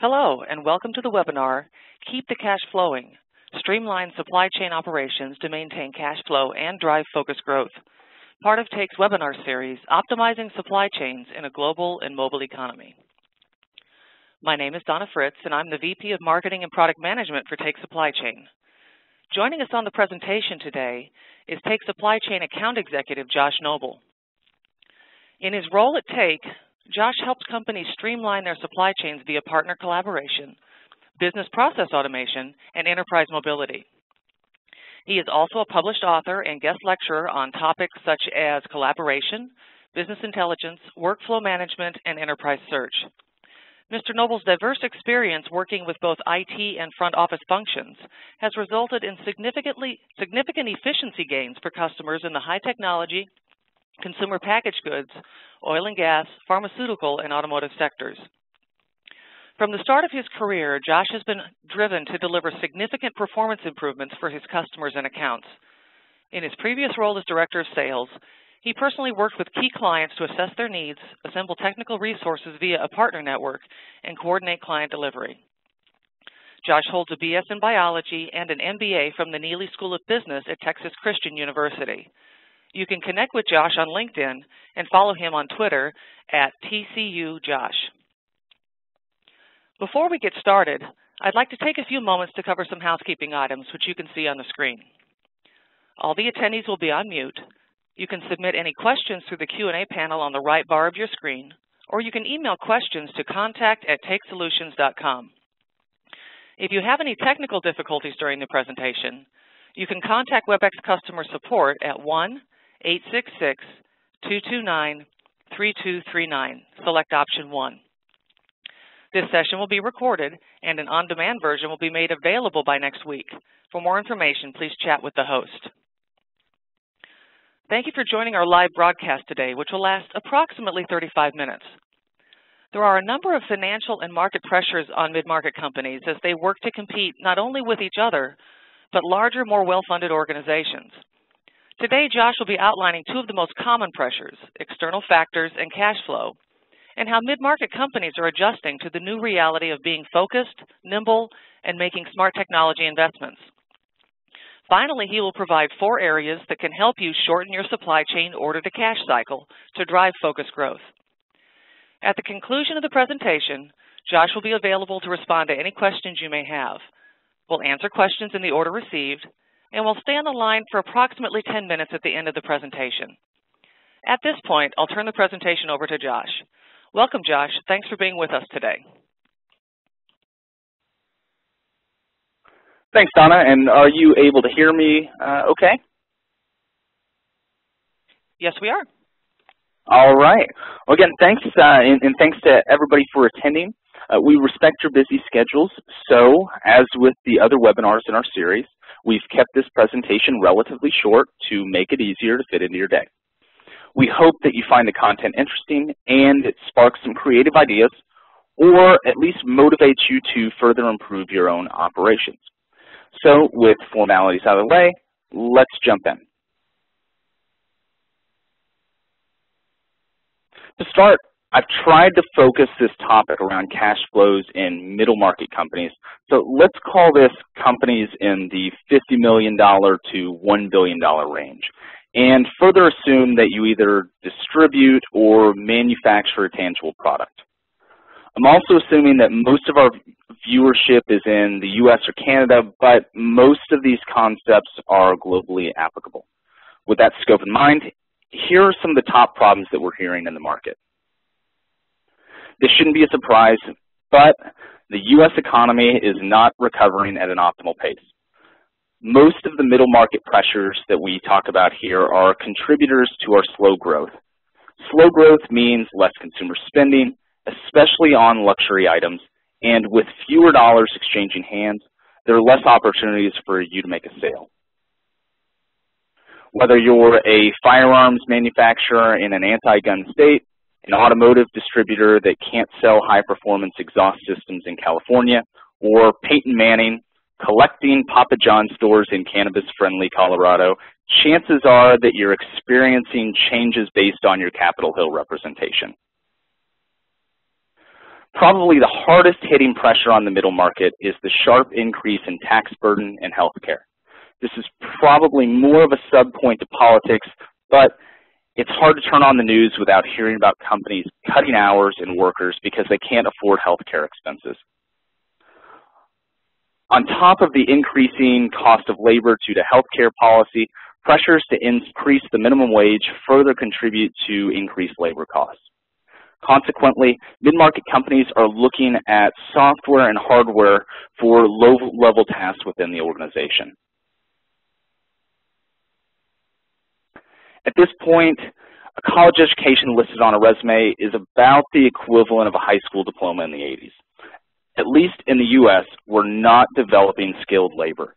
Hello, and welcome to the webinar, Keep the Cash Flowing, Streamline Supply Chain Operations to Maintain Cash Flow and Drive Focused Growth, part of TAKE's webinar series, Optimizing Supply Chains in a Global and Mobile Economy. My name is Donna Fritz, and I'm the VP of Marketing and Product Management for TAKE Supply Chain. Joining us on the presentation today is TAKE Supply Chain Account Executive Josh Noble. In his role at TAKE, Josh helps companies streamline their supply chains via partner collaboration, business process automation, and enterprise mobility. He is also a published author and guest lecturer on topics such as collaboration, business intelligence, workflow management, and enterprise search. Mr. Noble's diverse experience working with both IT and front office functions has resulted in significant efficiency gains for customers in the high technology, consumer packaged goods, oil and gas, pharmaceutical, and automotive sectors. From the start of his career, Josh has been driven to deliver significant performance improvements for his customers and accounts. In his previous role as Director of Sales, he personally worked with key clients to assess their needs, assemble technical resources via a partner network, and coordinate client delivery. Josh holds a BS in biology and an MBA from the Neely School of Business at Texas Christian University. You can connect with Josh on LinkedIn and follow him on Twitter at TCUJosh. Before we get started, I'd like to take a few moments to cover some housekeeping items, which you can see on the screen. All the attendees will be on mute. You can submit any questions through the Q&A panel on the right bar of your screen, or you can email questions to contact@takesolutions.com. If you have any technical difficulties during the presentation, you can contact WebEx customer support at 1-866-229-3239. Select option 1. This session will be recorded, and an on-demand version will be made available by next week. For more information, please chat with the host. Thank you for joining our live broadcast today, which will last approximately 35 minutes. There are a number of financial and market pressures on mid-market companies as they work to compete not only with each other, but larger, more well-funded organizations. Today, Josh will be outlining two of the most common pressures, external factors and cash flow, and how mid-market companies are adjusting to the new reality of being focused, nimble, and making smart technology investments. Finally, he will provide 4 areas that can help you shorten your supply chain order-to-cash cycle to drive focused growth. At the conclusion of the presentation, Josh will be available to respond to any questions you may have. We'll answer questions in the order received, and we'll stay on the line for approximately 10 minutes at the end of the presentation. At this point, I'll turn the presentation over to Josh. Welcome, Josh. Thanks for being with us today. Thanks, Donna. And are you able to hear me okay? Yes, we are. All right. Well, again, thanks, and thanks to everybody for attending. We respect your busy schedules, so as with the other webinars in our series, we've kept this presentation relatively short to make it easier to fit into your day. We hope that you find the content interesting and it sparks some creative ideas, or at least motivates you to further improve your own operations. So with formalities out of the way, let's jump in. To start, I've tried to focus this topic around cash flows in middle market companies. So let's call this companies in the $50 million to $1 billion range, and further assume that you either distribute or manufacture a tangible product. I'm also assuming that most of our viewership is in the US or Canada, but most of these concepts are globally applicable. With that scope in mind, here are some of the top problems that we're hearing in the market. This shouldn't be a surprise, but the US economy is not recovering at an optimal pace. Most of the middle market pressures that we talk about here are contributors to our slow growth. Slow growth means less consumer spending, especially on luxury items, and with fewer dollars exchanging hands, there are less opportunities for you to make a sale. Whether you're a firearms manufacturer in an anti-gun state, an automotive distributor that can't sell high-performance exhaust systems in California, or Peyton Manning collecting Papa John's stores in cannabis-friendly Colorado, chances are that you're experiencing changes based on your Capitol Hill representation. Probably the hardest hitting pressure on the middle market is the sharp increase in tax burden and healthcare. This is probably more of a sub-point to politics, but it's hard to turn on the news without hearing about companies cutting hours and workers because they can't afford healthcare expenses. On top of the increasing cost of labor due to healthcare policy, pressures to increase the minimum wage further contribute to increased labor costs. Consequently, mid-market companies are looking at software and hardware for low-level tasks within the organization. At this point, a college education listed on a resume is about the equivalent of a high school diploma in the 80s. At least in the US, we're not developing skilled labor.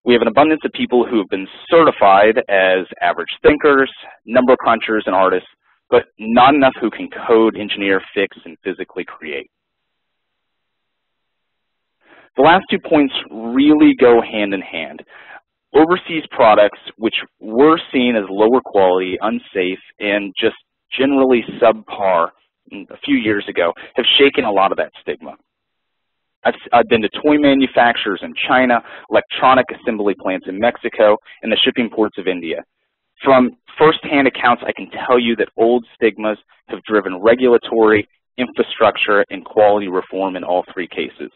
We have an abundance of people who have been certified as average thinkers, number crunchers, and artists, but not enough who can code, engineer, fix, and physically create. The last 2 points really go hand in hand. Overseas products, which were seen as lower quality, unsafe, and just generally subpar a few years ago, have shaken a lot of that stigma. I've been to toy manufacturers in China, electronic assembly plants in Mexico, and the shipping ports of India. From first-hand accounts, I can tell you that old stigmas have driven regulatory, infrastructure, and quality reform in all 3 cases.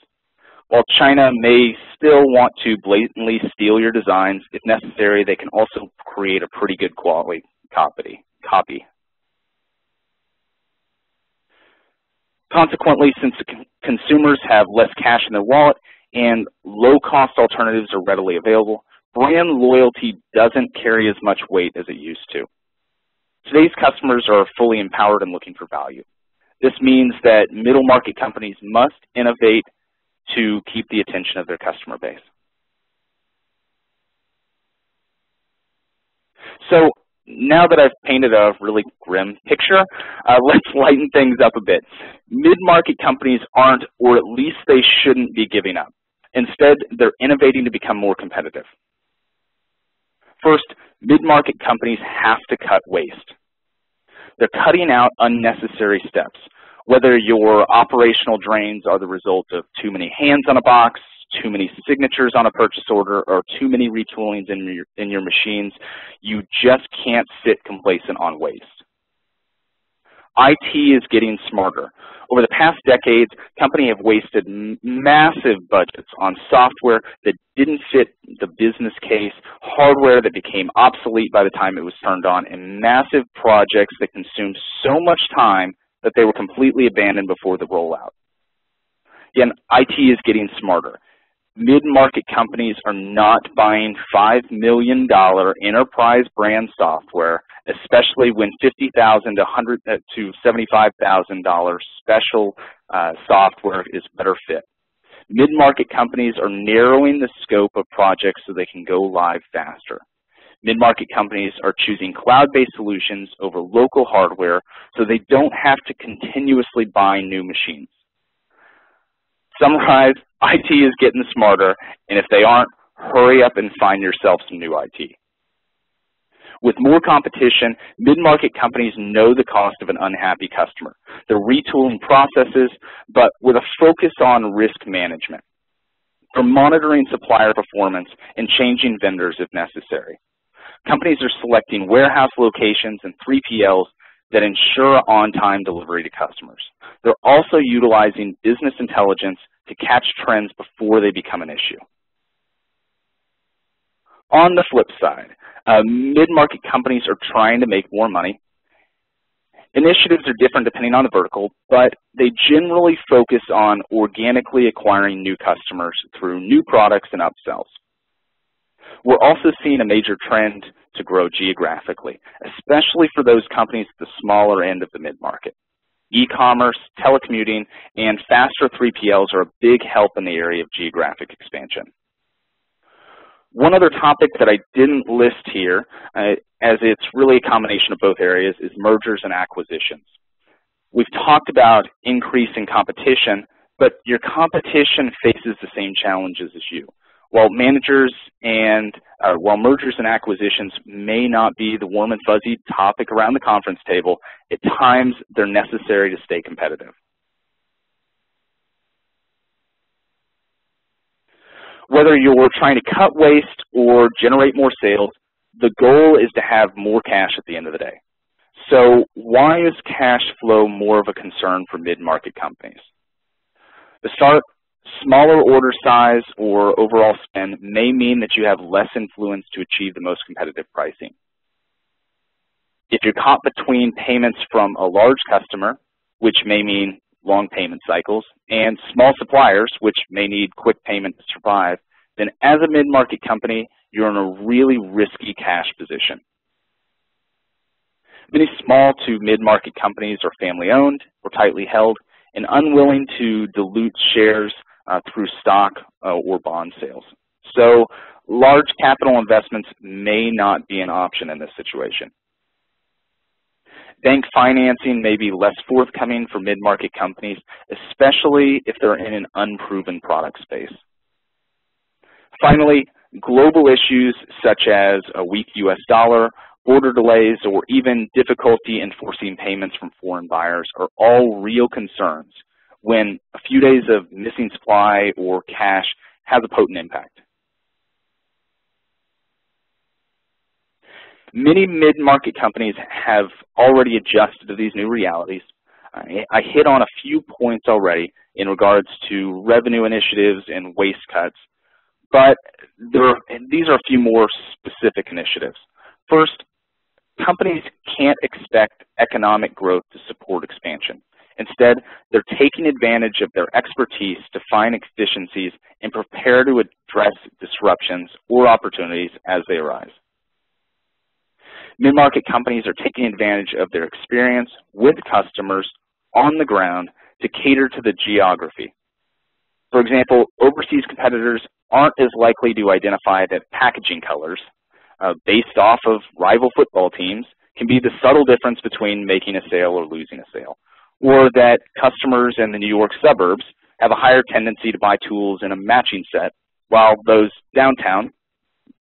While China may still want to blatantly steal your designs, if necessary, they can also create a pretty good quality copy. Consequently, since consumers have less cash in their wallet and low-cost alternatives are readily available, brand loyalty doesn't carry as much weight as it used to. Today's customers are fully empowered and looking for value. This means that middle market companies must innovate to keep the attention of their customer base. So now that I've painted a really grim picture, let's lighten things up a bit. Mid-market companies aren't, or at least they shouldn't be, giving up. Instead, they're innovating to become more competitive. First, mid-market companies have to cut waste. They're cutting out unnecessary steps. Whether your operational drains are the result of too many hands on a box, too many signatures on a purchase order, or too many retoolings in your machines, you just can't sit complacent on waste. IT is getting smarter. Over the past decades, companies have wasted massive budgets on software that didn't fit the business case, hardware that became obsolete by the time it was turned on, and massive projects that consumed so much time that they were completely abandoned before the rollout. Again, IT is getting smarter. Mid-market companies are not buying $5 million enterprise brand software, especially when $50,000 to $75,000 special software is better fit. Mid-market companies are narrowing the scope of projects so they can go live faster. Mid-market companies are choosing cloud-based solutions over local hardware so they don't have to continuously buy new machines. Summarize, IT is getting smarter, and if they aren't, hurry up and find yourself some new IT. With more competition, mid-market companies know the cost of an unhappy customer. They're retooling processes, but with a focus on risk management. They're monitoring supplier performance and changing vendors if necessary. Companies are selecting warehouse locations and 3PLs that ensure on-time delivery to customers. They're also utilizing business intelligence to catch trends before they become an issue. On the flip side, mid-market companies are trying to make more money. Initiatives are different depending on the vertical, but they generally focus on organically acquiring new customers through new products and upsells. We're also seeing a major trend to grow geographically, especially for those companies at the smaller end of the mid-market. E-commerce, telecommuting, and faster 3PLs are a big help in the area of geographic expansion. One other topic that I didn't list here, as it's really a combination of both areas, is mergers and acquisitions. We've talked about increasing competition, but your competition faces the same challenges as you. While mergers and acquisitions may not be the warm and fuzzy topic around the conference table, at times they're necessary to stay competitive. Whether you're trying to cut waste or generate more sales, the goal is to have more cash at the end of the day. So why is cash flow more of a concern for mid-market companies? To start, smaller order size or overall spend may mean that you have less influence to achieve the most competitive pricing. If you're caught between payments from a large customer, which may mean long payment cycles, and small suppliers, which may need quick payment to survive, then as a mid-market company, you're in a really risky cash position. Many small to mid-market companies are family-owned or tightly held and unwilling to dilute shares through stock or bond sales. So large capital investments may not be an option in this situation. Bank financing may be less forthcoming for mid-market companies, especially if they're in an unproven product space. Finally, global issues such as a weak U.S. dollar, order delays, or even difficulty enforcing payments from foreign buyers are all real concerns when a few days of missing supply or cash has a potent impact. Many mid-market companies have already adjusted to these new realities. I hit on a few points already in regards to revenue initiatives and waste cuts, but these are a few more specific initiatives. First, companies can't expect economic growth to support expansion. Instead, they're taking advantage of their expertise to find efficiencies and prepare to address disruptions or opportunities as they arise. Mid-market companies are taking advantage of their experience with customers on the ground to cater to the geography. For example, overseas competitors aren't as likely to identify that packaging colors based off of rival football teams can be the subtle difference between making a sale or losing a sale, or that customers in the New York suburbs have a higher tendency to buy tools in a matching set, while those downtown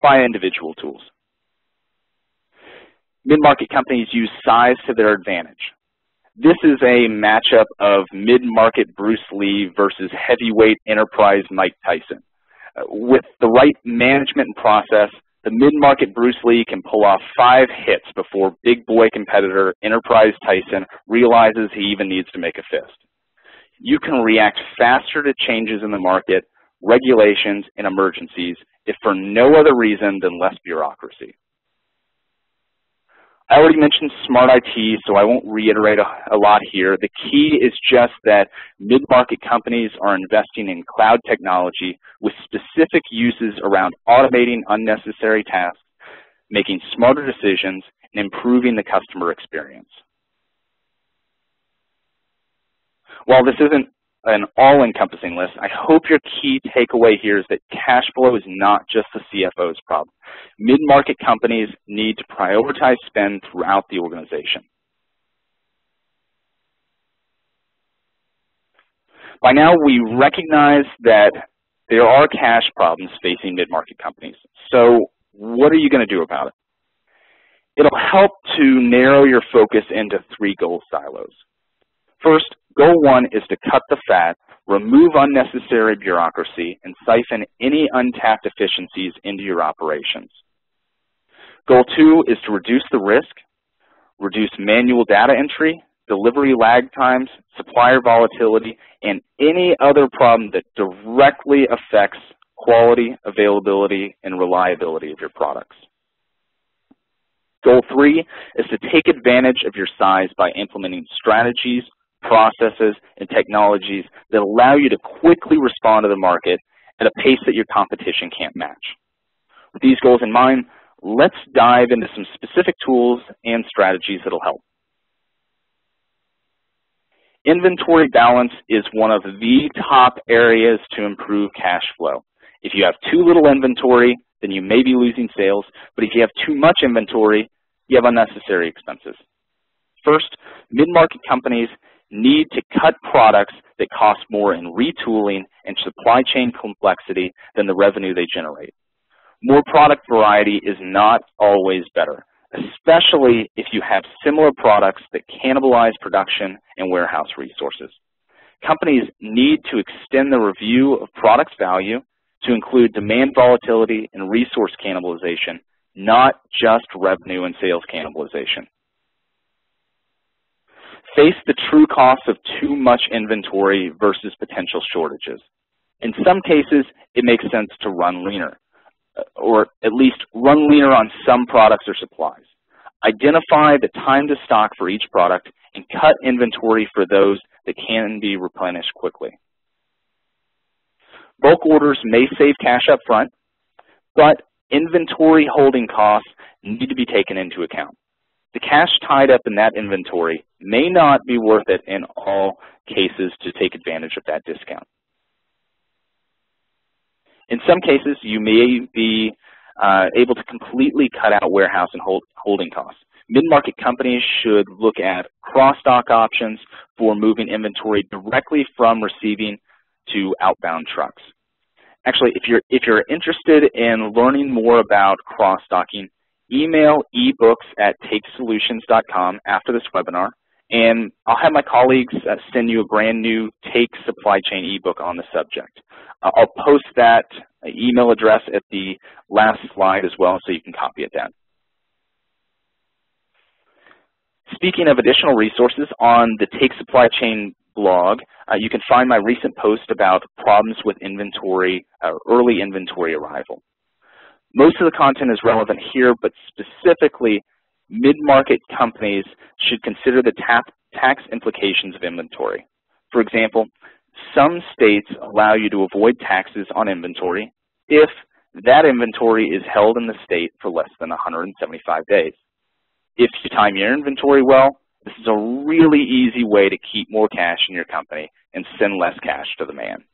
buy individual tools. Mid-market companies use size to their advantage. This is a matchup of mid-market Bruce Lee versus heavyweight enterprise Mike Tyson. With the right management and process, the mid-market Bruce Lee can pull off 5 hits before big boy competitor Enterprise Tyson realizes he even needs to make a fist. You can react faster to changes in the market, regulations, and emergencies, if for no other reason than less bureaucracy. I already mentioned smart IT, so I won't reiterate a lot here. The key is just that mid-market companies are investing in cloud technology with specific uses around automating unnecessary tasks, making smarter decisions, and improving the customer experience. While this isn't an all-encompassing list, I hope your key takeaway here is that cash flow is not just the CFO's problem. Mid-market companies need to prioritize spend throughout the organization. By now, we recognize that there are cash problems facing mid-market companies. So what are you going to do about it? It'll help to narrow your focus into 3 goal silos. First, goal 1 is to cut the fat, remove unnecessary bureaucracy, and siphon any untapped efficiencies into your operations. Goal 2 is to reduce the risk, reduce manual data entry, delivery lag times, supplier volatility, and any other problem that directly affects quality, availability, and reliability of your products. Goal 3 is to take advantage of your size by implementing strategies, processes, and technologies that allow you to quickly respond to the market at a pace that your competition can't match. With these goals in mind, let's dive into some specific tools and strategies that will help. Inventory balance is one of the top areas to improve cash flow. If you have too little inventory, then you may be losing sales, but if you have too much inventory, you have unnecessary expenses. First, mid-market companies need to cut products that cost more in retooling and supply chain complexity than the revenue they generate. More product variety is not always better, especially if you have similar products that cannibalize production and warehouse resources. Companies need to extend the review of products' value to include demand volatility and resource cannibalization, not just revenue and sales cannibalization. Face the true cost of too much inventory versus potential shortages. In some cases, it makes sense to run leaner, or at least run leaner on some products or supplies. Identify the time to stock for each product and cut inventory for those that can be replenished quickly. Bulk orders may save cash up front, but inventory holding costs need to be taken into account. The cash tied up in that inventory may not be worth it in all cases to take advantage of that discount. In some cases, you may be able to completely cut out warehouse and holding costs. Mid-market companies should look at cross-dock options for moving inventory directly from receiving to outbound trucks. Actually, if you're interested in learning more about cross-docking, email ebooks@takesolutions.com after this webinar, and I'll have my colleagues send you a brand new Take Supply Chain ebook on the subject. I'll post that email address at the last slide as well, so you can copy it down. Speaking of additional resources, on the Take Supply Chain blog, you can find my recent post about problems with inventory, early inventory arrival. Most of the content is relevant here, but specifically, mid-market companies should consider the tax implications of inventory. For example, some states allow you to avoid taxes on inventory if that inventory is held in the state for less than 175 days. If you time your inventory well, this is a really easy way to keep more cash in your company and send less cash to the man.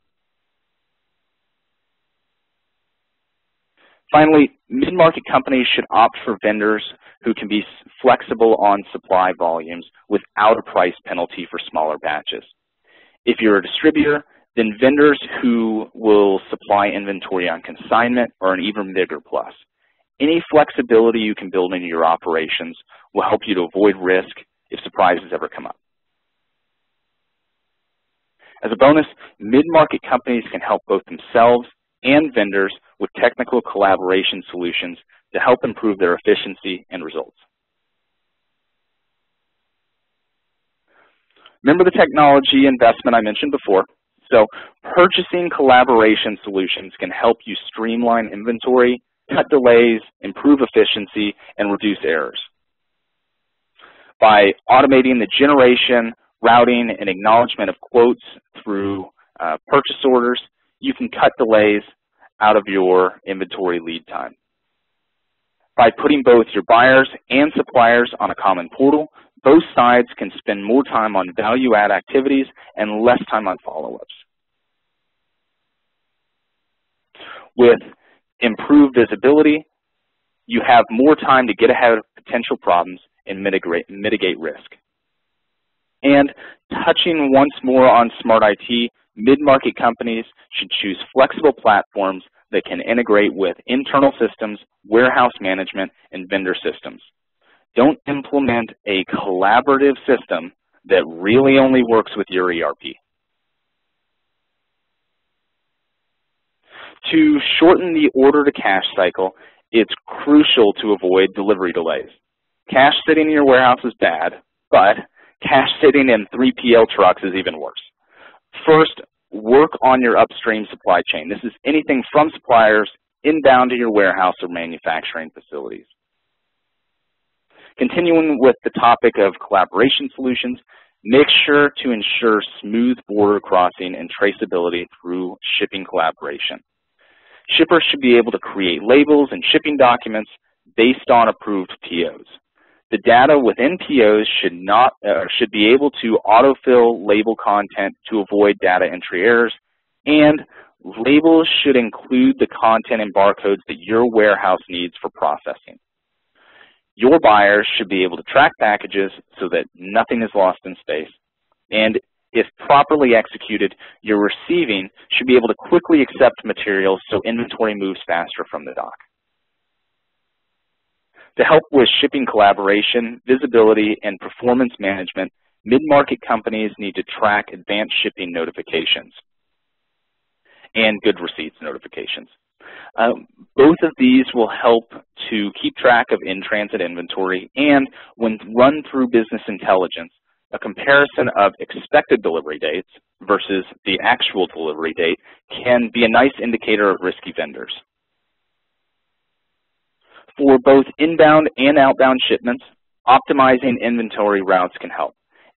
Finally, mid-market companies should opt for vendors who can be flexible on supply volumes without a price penalty for smaller batches. If you're a distributor, then vendors who will supply inventory on consignment are an even bigger plus. Any flexibility you can build into your operations will help you to avoid risk if surprises ever come up. As a bonus, mid-market companies can help both themselves and vendors with technical collaboration solutions to help improve their efficiency and results. Remember the technology investment I mentioned before? So purchasing collaboration solutions can help you streamline inventory, cut delays, improve efficiency, and reduce errors. By automating the generation, routing, and acknowledgement of quotes through purchase orders, you can cut delays out of your inventory lead time. By putting both your buyers and suppliers on a common portal, both sides can spend more time on value-add activities and less time on follow-ups. With improved visibility, you have more time to get ahead of potential problems and mitigate risk. And touching once more on smart IT, mid-market companies should choose flexible platforms that can integrate with internal systems, warehouse management, and vendor systems. Don't implement a collaborative system that really only works with your ERP. To shorten the order-to-cash cycle, it's crucial to avoid delivery delays. Cash sitting in your warehouse is bad, but cash sitting in 3PL trucks is even worse. First, work on your upstream supply chain. This is anything from suppliers inbound to your warehouse or manufacturing facilities. Continuing with the topic of collaboration solutions, make sure to ensure smooth border crossing and traceability through shipping collaboration. Shippers should be able to create labels and shipping documents based on approved POs. The data within POs should be able to autofill label content to avoid data entry errors, and labels should include the content and barcodes that your warehouse needs for processing. Your buyers should be able to track packages so that nothing is lost in space, and if properly executed, your receiving should be able to quickly accept materials so inventory moves faster from the dock. To help with shipping collaboration, visibility, and performance management, mid-market companies need to track advanced shipping notifications. and good receipts notifications. Both of these will help to keep track of in-transit inventory, and when run through business intelligence, a comparison of expected delivery dates versus the actual delivery date can be a nice indicator of risky vendors. For both inbound and outbound shipments, optimizing inventory routes can help.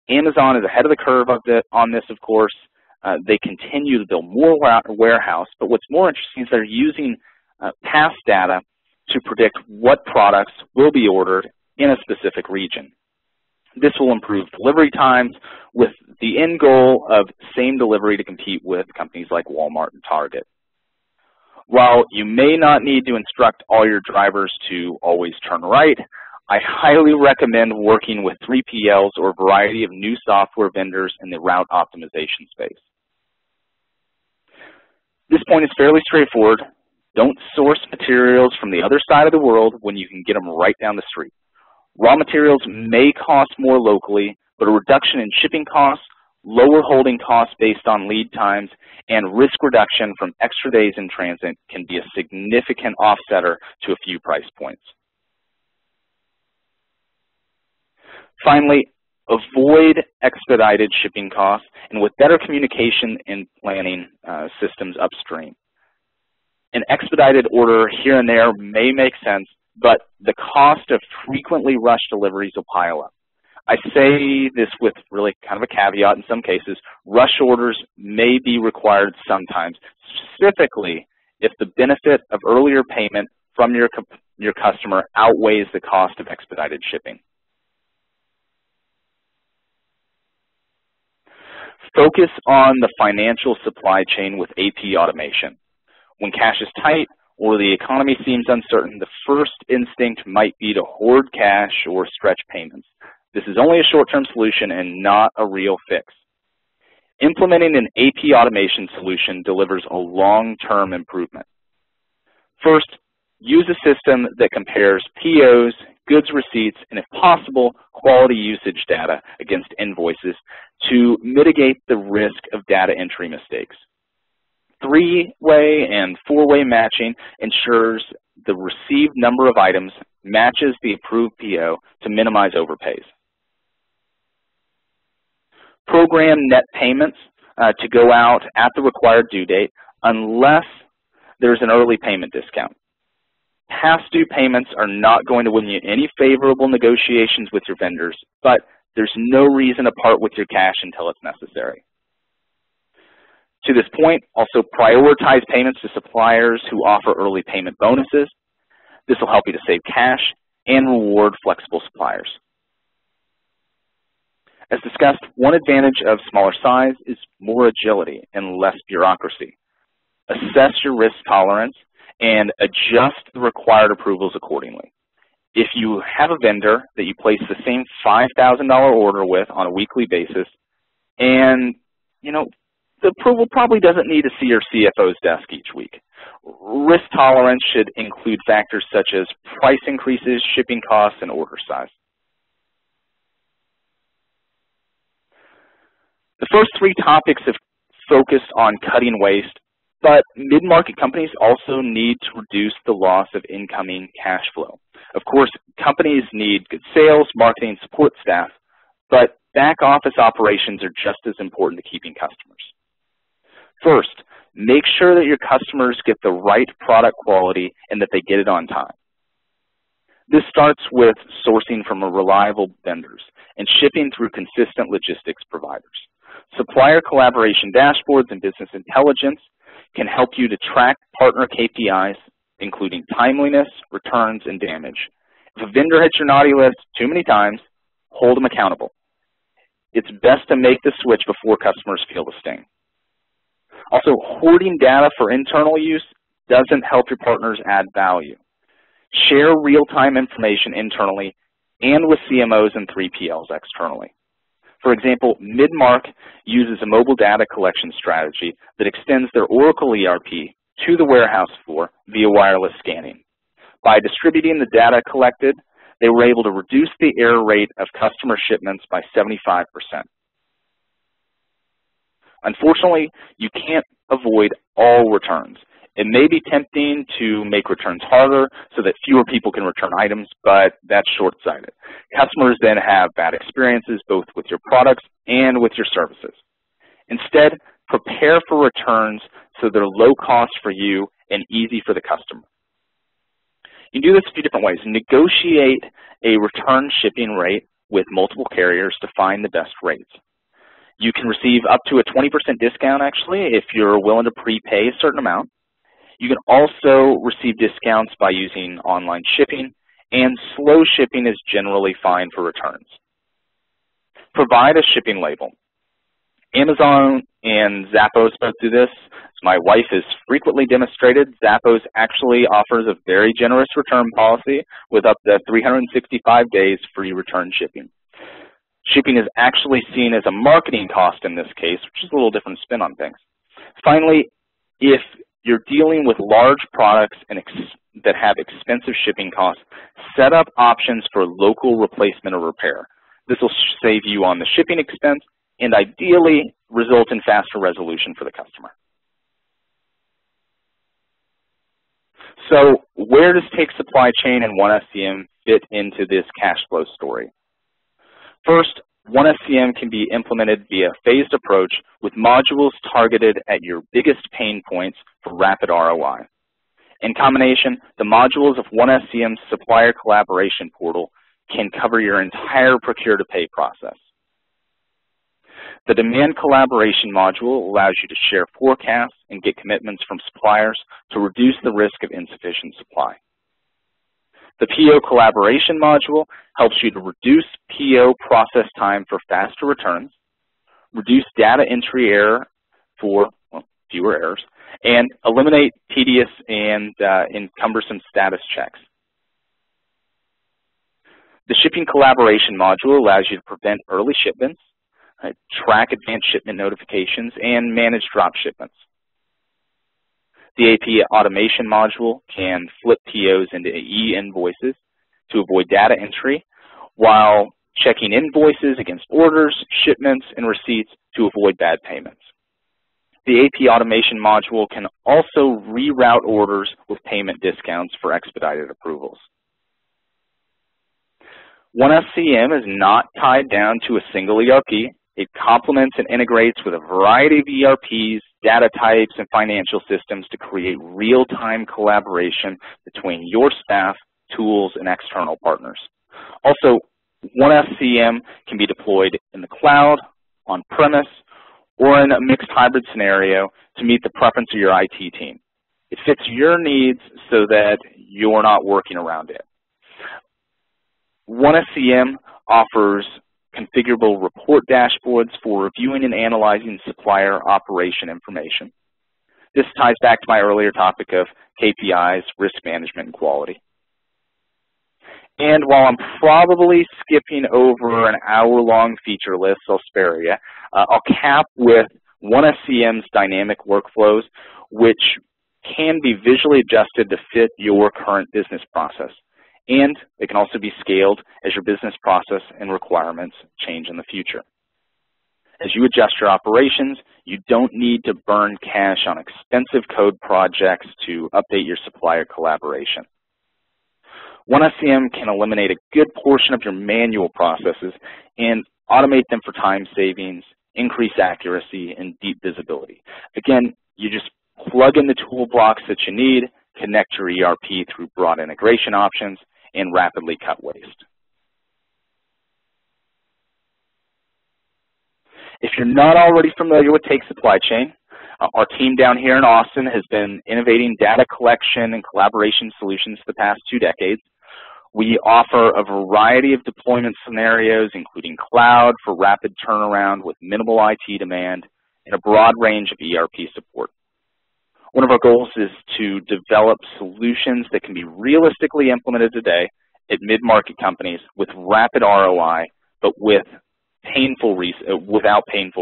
Amazon is ahead of the curve on this, of course. They continue to build more warehouse, but what's more interesting is they're using past data to predict what products will be ordered in a specific region. This will improve delivery times with the end goal of same delivery to compete with companies like Walmart and Target. While you may not need to instruct all your drivers to always turn right, I highly recommend working with 3PLs or a variety of new software vendors in the route optimization space. This point is fairly straightforward. Don't source materials from the other side of the world when you can get them right down the street. Raw materials may cost more locally, but a reduction in shipping costs, lower holding costs based on lead times, and risk reduction from extra days in transit can be a significant offsetter to a few price points. Finally, avoid expedited shipping costs, and with better communication and planning systems upstream. An expedited order here and there may make sense, but the cost of frequently rushed deliveries will pile up. I say this with really kind of a caveat in some cases. Rush orders may be required sometimes, specifically if the benefit of earlier payment from your customer outweighs the cost of expedited shipping. Focus on the financial supply chain with AP automation. When cash is tight or the economy seems uncertain, the first instinct might be to hoard cash or stretch payments. This is only a short-term solution and not a real fix. Implementing an AP automation solution delivers a long-term improvement. First, use a system that compares POs, goods receipts, and if possible, quality usage data against invoices to mitigate the risk of data entry mistakes. Three-way and four-way matching ensures the received number of items matches the approved PO to minimize overpays. Program net payments to go out at the required due date unless there's an early payment discount. Past due payments are not going to win you any favorable negotiations with your vendors, but there's no reason to part with your cash until it's necessary. To this point, also prioritize payments to suppliers who offer early payment bonuses. This will help you to save cash and reward flexible suppliers. As discussed, one advantage of smaller size is more agility and less bureaucracy. Assess your risk tolerance and adjust the required approvals accordingly. If you have a vendor that you place the same $5,000 order with on a weekly basis, and the approval probably doesn't need to see your CFO's desk each week. Risk tolerance should include factors such as price increases, shipping costs, and order size. The first three topics have focused on cutting waste, but mid-market companies also need to reduce the loss of incoming cash flow. Of course, companies need good sales, marketing, support staff, but back office operations are just as important to keeping customers. First, make sure that your customers get the right product quality and that they get it on time. This starts with sourcing from reliable vendors and shipping through consistent logistics providers. Supplier collaboration dashboards and business intelligence can help you to track partner KPIs, including timeliness, returns, and damage. If a vendor hits your naughty list too many times, hold them accountable. It's best to make the switch before customers feel the sting. Also, hoarding data for internal use doesn't help your partners add value. Share real-time information internally and with CMOs and 3PLs externally. For example, Midmark uses a mobile data collection strategy that extends their Oracle ERP to the warehouse floor via wireless scanning. By distributing the data collected, they were able to reduce the error rate of customer shipments by 75%. Unfortunately, you can't avoid all returns. It may be tempting to make returns harder so that fewer people can return items, but that's short-sighted. Customers then have bad experiences both with your products and with your services. Instead, prepare for returns so they're low cost for you and easy for the customer. You can do this a few different ways. Negotiate a return shipping rate with multiple carriers to find the best rates. You can receive up to a 20% discount, actually, if you're willing to prepay a certain amount. You can also receive discounts by using online shipping, and slow shipping is generally fine for returns. Provide a shipping label. Amazon and Zappos both do this. As my wife has frequently demonstrated, Zappos actually offers a very generous return policy with up to 365 days free return shipping. Shipping is actually seen as a marketing cost in this case, which is a little different spin on things. Finally, if you're dealing with large products that have expensive shipping costs, set up options for local replacement or repair. This will save you on the shipping expense and ideally result in faster resolution for the customer. So where does Take Supply Chain and OneSCM fit into this cash flow story? First, OneSCM can be implemented via a phased approach with modules targeted at your biggest pain points for rapid ROI. In combination, the modules of OneSCM's supplier collaboration portal can cover your entire procure-to-pay process. The demand collaboration module allows you to share forecasts and get commitments from suppliers to reduce the risk of insufficient supply. The PO collaboration module helps you to reduce PO process time for faster returns, reduce data entry error for fewer errors, and eliminate tedious and cumbersome status checks. The shipping collaboration module allows you to prevent early shipments, track advanced shipment notifications, and manage drop shipments. The AP automation module can flip POs into e-invoices to avoid data entry, while checking invoices against orders, shipments, and receipts to avoid bad payments. The AP automation module can also reroute orders with payment discounts for expedited approvals. OneSCM is not tied down to a single ERP. It complements and integrates with a variety of ERPs, data types, and financial systems to create real-time collaboration between your staff, tools, and external partners. Also, OneSCM can be deployed in the cloud, on-premise, or in a mixed hybrid scenario to meet the preference of your IT team. It fits your needs so that you're not working around it. OneSCM offers configurable report dashboards for reviewing and analyzing supplier operation information. This ties back to my earlier topic of KPIs, risk management, and quality. And while I'm probably skipping over an hour-long feature list, I'll spare you. I'll cap with OneSCM's dynamic workflows, which can be visually adjusted to fit your current business process. And it can also be scaled as your business process and requirements change in the future. As you adjust your operations, you don't need to burn cash on expensive code projects to update your supplier collaboration. OneSCM can eliminate a good portion of your manual processes and automate them for time savings, increase accuracy, and deep visibility. Again, you just plug in the tool blocks that you need, connect your ERP through broad integration options, and rapidly cut waste. If you're not already familiar with Take Supply Chain, our team down here in Austin has been innovating data collection and collaboration solutions for the past 2 decades. We offer a variety of deployment scenarios, including cloud for rapid turnaround with minimal IT demand, and a broad range of ERP support. One of our goals is to develop solutions that can be realistically implemented today at mid-market companies with rapid ROI, but without painful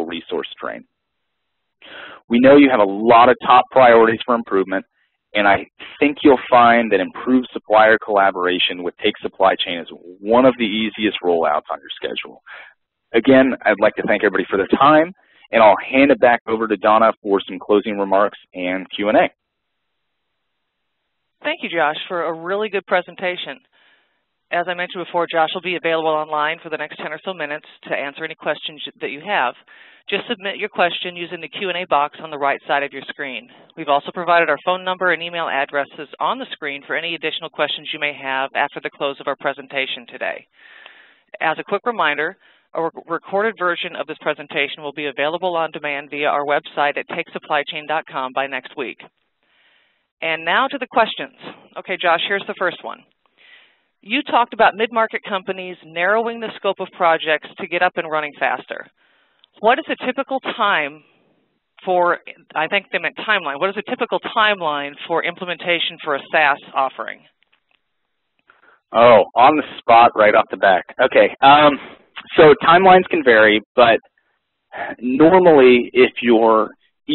resource strain. We know you have a lot of top priorities for improvement, and I think you'll find that improved supplier collaboration with Take Supply Chain is one of the easiest rollouts on your schedule. Again, I'd like to thank everybody for their time, and I'll hand it back over to Donna for some closing remarks and Q&A. Thank you, Josh, for a really good presentation. As I mentioned before, Josh will be available online for the next 10 or so minutes to answer any questions that you have. Just submit your question using the Q&A box on the right side of your screen. We've also provided our phone number and email addresses on the screen for any additional questions you may have after the close of our presentation today. As a quick reminder, a recorded version of this presentation will be available on demand via our website at takesupplychain.com by next week. And now to the questions. Okay, Josh, here's the first one. You talked about mid-market companies narrowing the scope of projects to get up and running faster. What is a typical time for, I think they meant timeline, what is a typical timeline for implementation for a SaaS offering? Oh, on the spot right off the back. Okay, so timelines can vary, but normally if your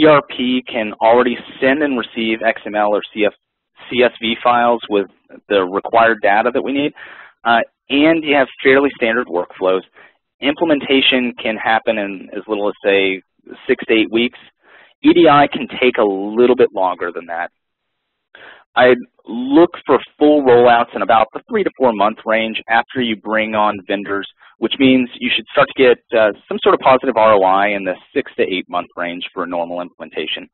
ERP can already send and receive XML or CSV files with the required data that we need, and you have fairly standard workflows, implementation can happen in as little as, say, 6 to 8 weeks. EDI can take a little bit longer than that. I'd look for full rollouts in about the 3 to 4 month range after you bring on vendors, which means you should start to get some sort of positive ROI in the 6 to 8 month range for a normal implementation.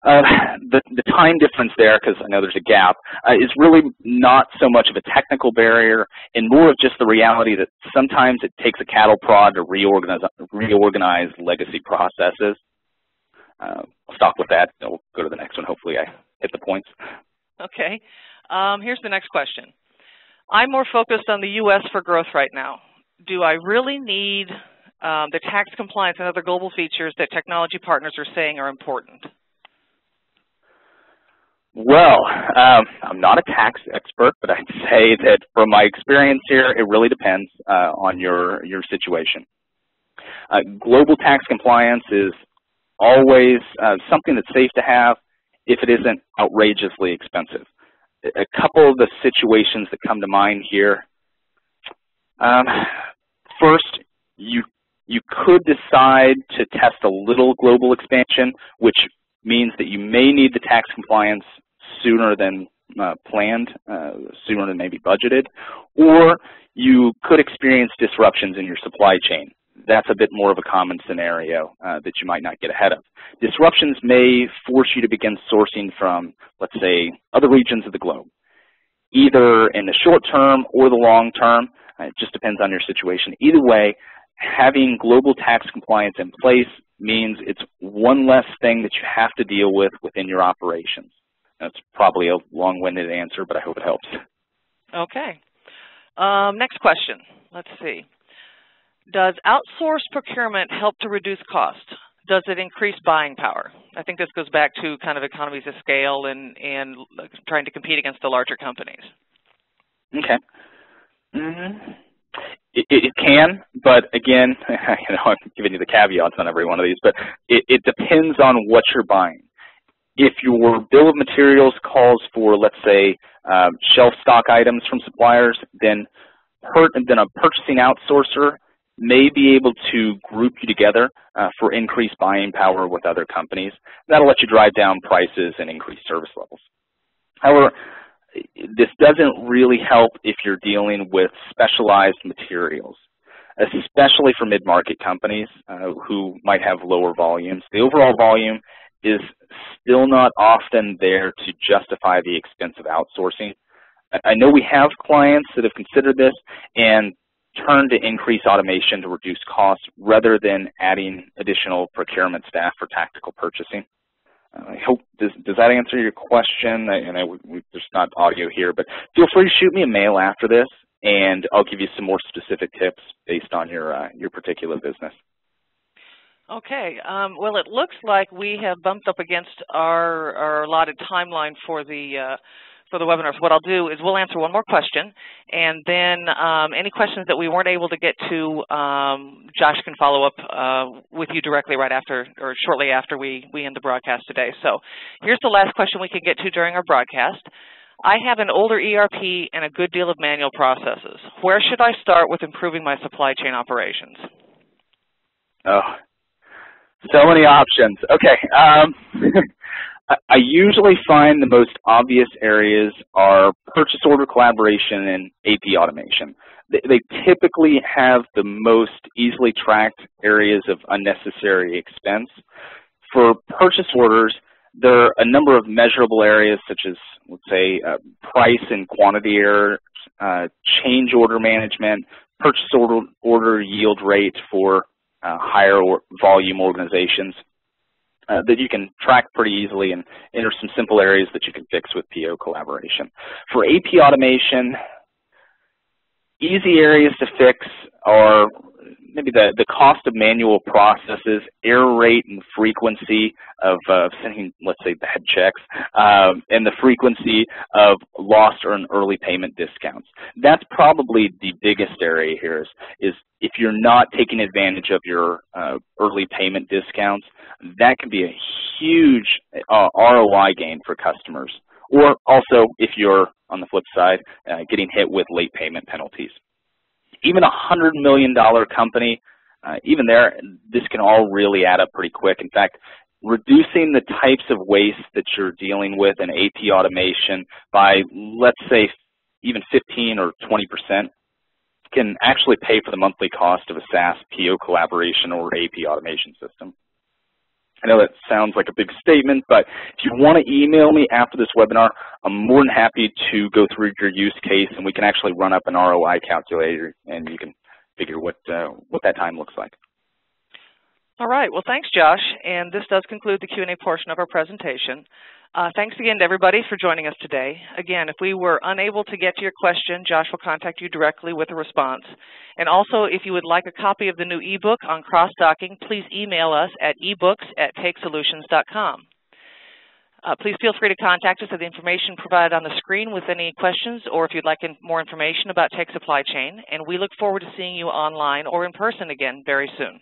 The time difference there, because I know there's a gap, is really not so much of a technical barrier and more of just the reality that sometimes it takes a cattle prod to reorganize legacy processes. I'll stop with that. We'll go to the next one. Hopefully I hit the points. Okay. Here's the next question. I'm more focused on the U.S. for growth right now. Do I really need the tax compliance and other global features that technology partners are saying are important? Well, I'm not a tax expert, but I'd say that from my experience here, it really depends on your situation. Global tax compliance is always something that's safe to have if it isn't outrageously expensive. A couple of the situations that come to mind here. First, you could decide to test a little global expansion, which means that you may need the tax compliance sooner than planned, sooner than maybe budgeted, or you could experience disruptions in your supply chain. That's a bit more of a common scenario that you might not get ahead of. Disruptions may force you to begin sourcing from, let's say, other regions of the globe, either in the short term or the long term. It just depends on your situation. Either way, having global tax compliance in place means it's one less thing that you have to deal with within your operations. That's probably a long-winded answer, but I hope it helps. Okay. Next question. Let's see. Does outsourced procurement help to reduce cost? Does it increase buying power? I think this goes back to kind of economies of scale and trying to compete against the larger companies. Okay. It can, but again, I'm giving you the caveats on every one of these, but it depends on what you're buying. If your bill of materials calls for, let's say, shelf stock items from suppliers, then a purchasing outsourcer may be able to group you together for increased buying power with other companies. That'll let you drive down prices and increase service levels. However, this doesn't really help if you're dealing with specialized materials, especially for mid-market companies who might have lower volumes. The overall volume is still not often there to justify the expense of outsourcing. I know we have clients that have considered this and turned to increase automation to reduce costs rather than adding additional procurement staff for tactical purchasing. I hope, does that answer your question? There's not audio here, but feel free to shoot me a mail after this, and I'll give you some more specific tips based on your particular business. Okay. Well, it looks like we have bumped up against our allotted timeline for the webinar. So what I'll do is we'll answer one more question, and then any questions that we weren't able to get to, Josh can follow up with you directly right after or shortly after we end the broadcast today. So here's the last question we can get to during our broadcast. I have an older ERP and a good deal of manual processes. Where should I start with improving my supply chain operations? Oh, So many options. Okay. I usually find the most obvious areas are purchase order collaboration and AP automation. They typically have the most easily tracked areas of unnecessary expense. For purchase orders, there are a number of measurable areas such as, let's say, price and quantity error, change order management, purchase order yield rate for higher volume organizations that you can track pretty easily, and enter some simple areas that you can fix with PO collaboration. For AP automation, easy areas to fix are maybe the cost of manual processes, error rate and frequency of sending, let's say, bad checks, and the frequency of lost or early payment discounts. That's probably the biggest area here is if you're not taking advantage of your early payment discounts, that can be a huge ROI gain for customers. Or also, if you're, on the flip side, getting hit with late payment penalties. Even a $100 million company, even there, this can all really add up pretty quick. In fact, reducing the types of waste that you're dealing with in AP automation by, let's say, even 15 or 20% can actually pay for the monthly cost of a SaaS PO collaboration or AP automation system. I know that sounds like a big statement, but if you want to email me after this webinar, I'm more than happy to go through your use case, and we can actually run up an ROI calculator, and you can figure what that time looks like. All right. Well, thanks, Josh. And this does conclude the Q&A portion of our presentation. Thanks again to everybody for joining us today. Again, if we were unable to get to your question, Josh will contact you directly with a response. And also, if you would like a copy of the new ebook on cross-docking, please email us at ebooks@takesolutions.com. Please feel free to contact us at the information provided on the screen with any questions, or if you'd like more information about Take Supply Chain. And we look forward to seeing you online or in person again very soon.